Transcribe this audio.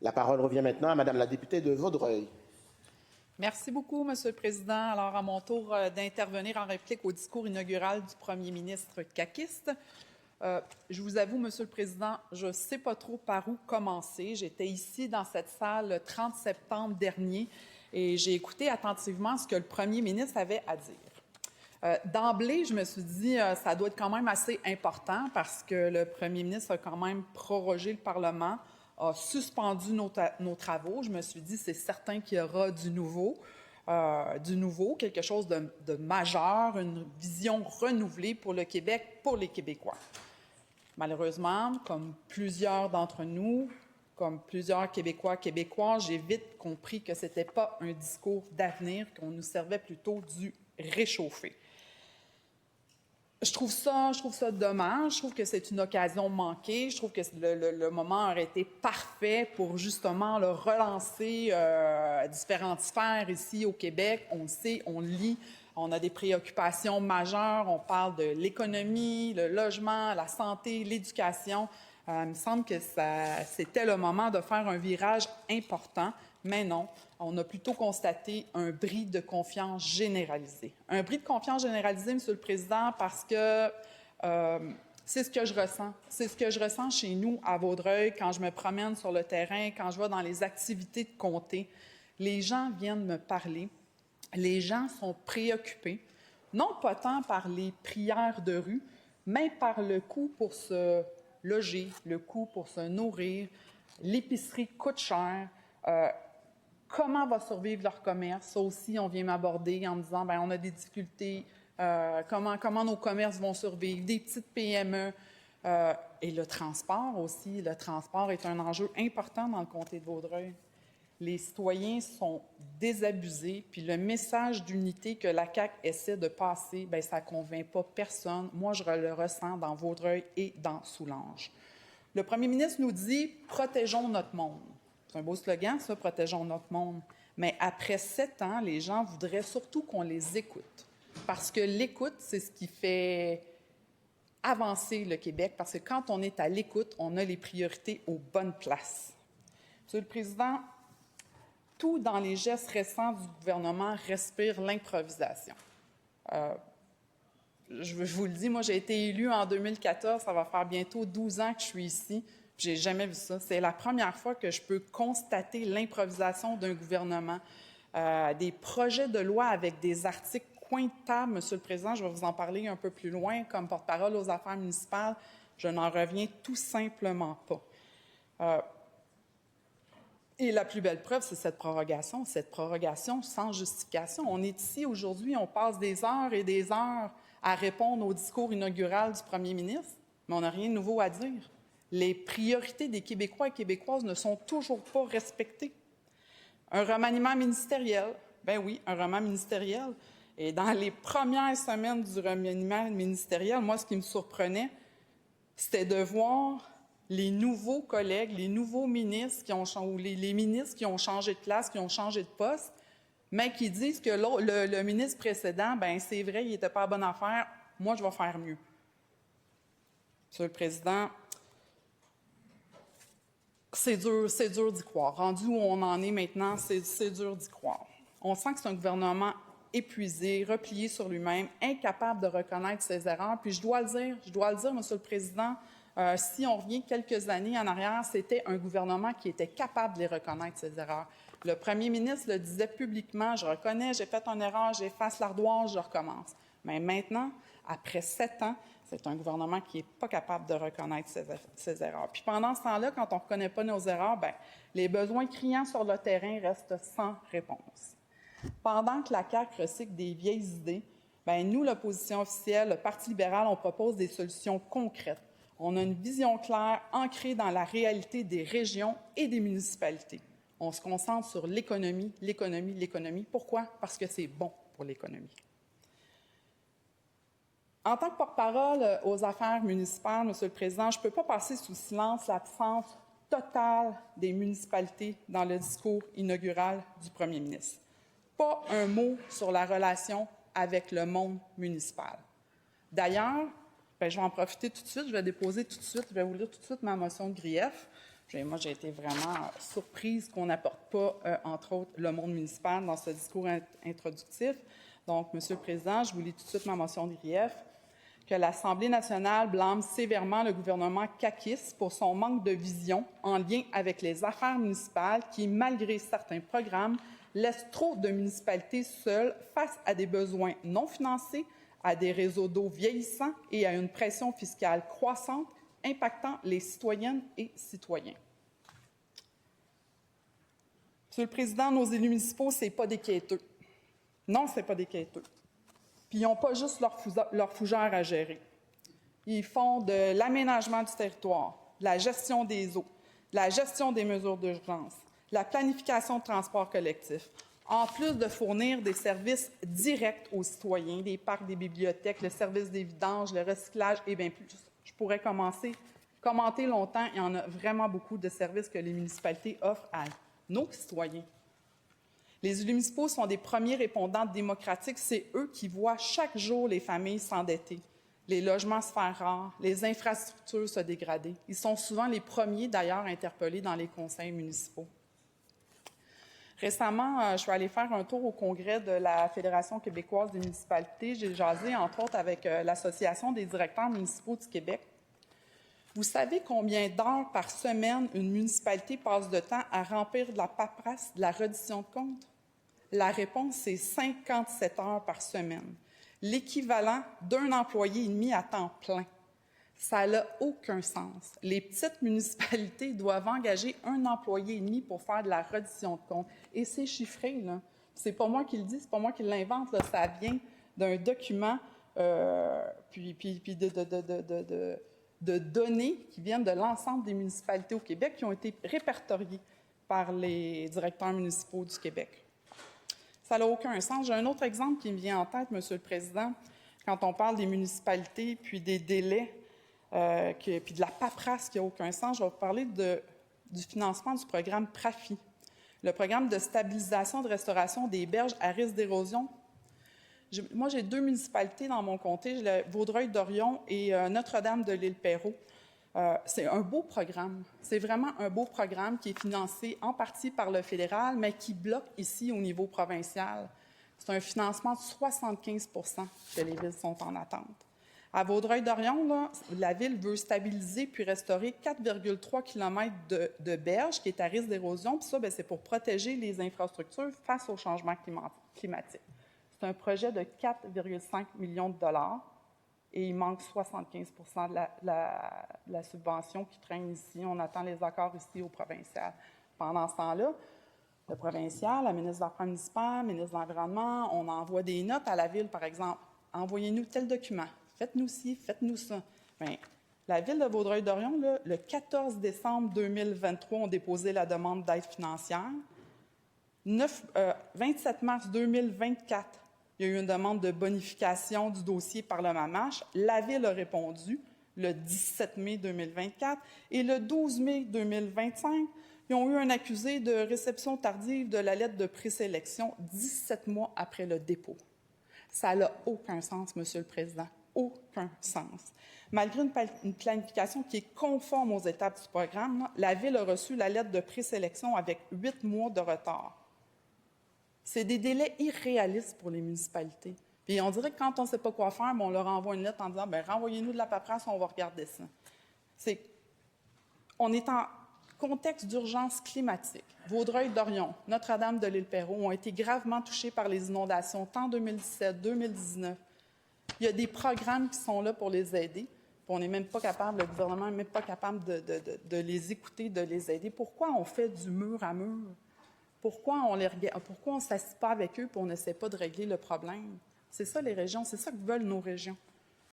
La parole revient maintenant à Madame la députée de Vaudreuil. Merci beaucoup, Monsieur le Président. Alors, à mon tour d'intervenir en réplique au discours inaugural du premier ministre caquiste. Je vous avoue, Monsieur le Président, je ne sais pas trop par où commencer. J'étais ici dans cette salle le 30 septembre dernier et j'ai écouté attentivement ce que le premier ministre avait à dire. D'emblée, je me suis dit ça doit être quand même assez important parce que le premier ministre a quand même prorogé le Parlement, a suspendu nos travaux. Je me suis dit c'est certain qu'il y aura du nouveau, quelque chose de majeur, une vision renouvelée pour le Québec, pour les Québécois. Malheureusement, comme plusieurs d'entre nous, comme plusieurs Québécois, Québécoises, j'ai vite compris que ce n'était pas un discours d'avenir, qu'on nous servait plutôt du réchauffer. Je trouve ça dommage. Je trouve que c'est une occasion manquée. Je trouve que le moment aurait été parfait pour justement le relancer différentes sphères ici au Québec. On le sait, on le lit. On a des préoccupations majeures. On parle de l'économie, le logement, la santé, l'éducation. Il me semble que c'était le moment de faire un virage important, mais non. On a plutôt constaté un bris de confiance généralisé. Un bris de confiance généralisé, Monsieur le Président, parce que c'est ce que je ressens. C'est ce que je ressens chez nous à Vaudreuil quand je me promène sur le terrain, quand je vais dans les activités de comté. Les gens viennent me parler. Les gens sont préoccupés, non pas tant par les prières de rue, mais par le coût pour se loger, le coût pour se nourrir. L'épicerie coûte cher. Comment va survivre leur commerce? Ça aussi, on vient m'aborder en me disant bien, on a des difficultés, comment nos commerces vont survivre, des petites PME. Et le transport aussi. Le transport est un enjeu important dans le comté de Vaudreuil. Les citoyens sont désabusés, puis le message d'unité que la CAQ essaie de passer, bien, ça ne convainc pas personne. Moi, je le ressens dans Vaudreuil et dans Soulanges. Le premier ministre nous dit « Protégeons notre monde ». C'est un beau slogan, ça, « Protégeons notre monde ». Mais après 7 ans, les gens voudraient surtout qu'on les écoute. Parce que l'écoute, c'est ce qui fait avancer le Québec, parce que quand on est à l'écoute, on a les priorités aux bonnes places. Monsieur le Président, tout dans les gestes récents du gouvernement respire l'improvisation. Je vous le dis, moi, j'ai été élue en 2014, ça va faire bientôt 12 ans que je suis ici, puis j'ai jamais vu ça. C'est la première fois que je peux constater l'improvisation d'un gouvernement. Des projets de loi avec des articles pointables, Monsieur le Président, je vais vous en parler un peu plus loin, comme porte-parole aux affaires municipales, je n'en reviens tout simplement pas. Et la plus belle preuve, c'est cette prorogation sans justification. On est ici aujourd'hui, on passe des heures et des heures à répondre au discours inaugural du premier ministre, mais on n'a rien de nouveau à dire. Les priorités des Québécois et Québécoises ne sont toujours pas respectées. Un remaniement ministériel, ben oui, un remaniement ministériel. Et dans les premières semaines du remaniement ministériel, moi, ce qui me surprenait, c'était de voir les nouveaux collègues, les nouveaux ministres ou les ministres qui ont changé de place, qui ont changé de poste, mais qui disent que le ministre précédent, bien, c'est vrai, il n'était pas à bonne affaire, moi, je vais faire mieux. Monsieur le Président, c'est dur d'y croire. Rendu où on en est maintenant, c'est dur d'y croire. On sent que c'est un gouvernement épuisé, replié sur lui-même, incapable de reconnaître ses erreurs. Puis je dois le dire, Monsieur le Président, si on revient quelques années en arrière, c'était un gouvernement qui était capable de les reconnaître, ses erreurs. Le premier ministre le disait publiquement, je reconnais, j'ai fait une erreur, j'efface l'ardoise, je recommence. Mais maintenant, après 7 ans, c'est un gouvernement qui n'est pas capable de reconnaître ses erreurs. Puis pendant ce temps-là, quand on ne reconnaît pas nos erreurs, bien, les besoins criants sur le terrain restent sans réponse. Pendant que la CAQ recycle des vieilles idées, bien, nous, l'opposition officielle, le Parti libéral, on propose des solutions concrètes. On a une vision claire, ancrée dans la réalité des régions et des municipalités. On se concentre sur l'économie, l'économie, l'économie. Pourquoi? Parce que c'est bon pour l'économie. En tant que porte-parole aux affaires municipales, Monsieur le Président, je ne peux pas passer sous silence l'absence totale des municipalités dans le discours inaugural du premier ministre. Pas un mot sur la relation avec le monde municipal. D'ailleurs, je vais en profiter tout de suite, je vais déposer tout de suite, je vais vous lire tout de suite ma motion de grief. Moi, j'ai été vraiment surprise qu'on n'apporte pas, entre autres, le monde municipal dans ce discours introductif. Donc, Monsieur le Président, je vous lis tout de suite ma motion de grief, que l'Assemblée nationale blâme sévèrement le gouvernement caquiste pour son manque de vision en lien avec les affaires municipales qui, malgré certains programmes, laissent trop de municipalités seules face à des besoins non financés, à des réseaux d'eau vieillissants et à une pression fiscale croissante impactant les citoyennes et citoyens. Monsieur le Président, nos élus municipaux, ce n'est pas des quêteux. Non, ce n'est pas des quêteux. Puis ils n'ont pas juste leur fougère à gérer. Ils font de l'aménagement du territoire, la gestion des eaux, la gestion des mesures d'urgence, la planification de transport collectif, en plus de fournir des services directs aux citoyens, des parcs, des bibliothèques, le service des vidanges, le recyclage et bien plus. Je pourrais commenter longtemps. Il y en a vraiment beaucoup de services que les municipalités offrent à nos citoyens. Les élus municipaux sont des premiers répondants démocratiques. C'est eux qui voient chaque jour les familles s'endetter, les logements se faire rares, les infrastructures se dégrader. Ils sont souvent les premiers, d'ailleurs, interpellés dans les conseils municipaux. Récemment, je suis allée faire un tour au congrès de la Fédération québécoise des municipalités. J'ai jasé, entre autres, avec l'Association des directeurs municipaux du Québec. Vous savez combien d'heures par semaine une municipalité passe de temps à remplir de la paperasse de la reddition de comptes? La réponse, c'est 57 heures par semaine, l'équivalent d'un employé et demi à temps plein. Ça n'a aucun sens. Les petites municipalités doivent engager un employé et demi pour faire de la reddition de comptes. Et c'est chiffré, là. C'est pas moi qui le dis, c'est pas moi qui l'invente, là. Ça vient d'un document, puis de données qui viennent de l'ensemble des municipalités au Québec qui ont été répertoriées par les directeurs municipaux du Québec. Ça n'a aucun sens. J'ai un autre exemple qui me vient en tête, Monsieur le Président, quand on parle des municipalités, puis des délais, puis de la paperasse qui n'a aucun sens. Je vais vous parler du financement du programme PRAFI, le programme de stabilisation de restauration des berges à risque d'érosion. Moi, j'ai 2 municipalités dans mon comté, Vaudreuil-Dorion et Notre-Dame de l'Île-Perrot. C'est un beau programme. C'est vraiment un beau programme qui est financé en partie par le fédéral, mais qui bloque ici au niveau provincial. C'est un financement de 75 % que les villes sont en attente. À Vaudreuil-Dorion, la ville veut stabiliser puis restaurer 4,3 km de berges qui est à risque d'érosion. Puis ça, c'est pour protéger les infrastructures face au changement climatique. C'est un projet de 4,5 millions de dollars et il manque 75 % de la subvention qui traîne ici. On attend les accords ici au provincial. Pendant ce temps-là, le provincial, la ministre des Affaires municipales, le ministre de l'Environnement, on envoie des notes à la ville, par exemple. Envoyez-nous tel document. Faites-nous ci, faites-nous ça. Bien, la ville de Vaudreuil-Dorion, le 14 décembre 2023, ont déposé la demande d'aide financière. 27 mars 2024, il y a eu une demande de bonification du dossier par le MAMACH. La ville a répondu le 17 mai 2024 et le 12 mai 2025, ils ont eu un accusé de réception tardive de la lettre de présélection 17 mois après le dépôt. Ça n'a aucun sens, Monsieur le Président. Aucun sens. Malgré une planification qui est conforme aux étapes du programme, la Ville a reçu la lettre de présélection avec 8 mois de retard. C'est des délais irréalistes pour les municipalités. Puis on dirait que quand on ne sait pas quoi faire, on leur envoie une lettre en disant « renvoyez-nous de la paperasse, on va regarder ça ». On est en contexte d'urgence climatique. Vaudreuil-Dorion, Notre-Dame de l'Île-Perrot ont été gravement touchés par les inondations tant en 2017, 2019. Il y a des programmes qui sont là pour les aider. On n'est même pas capable, le gouvernement n'est même pas capable de les écouter, de les aider. Pourquoi on fait du mur à mur? Pourquoi on ne s'assied pas avec eux et on n'essaie pas de régler le problème? C'est ça les régions, c'est ça que veulent nos régions.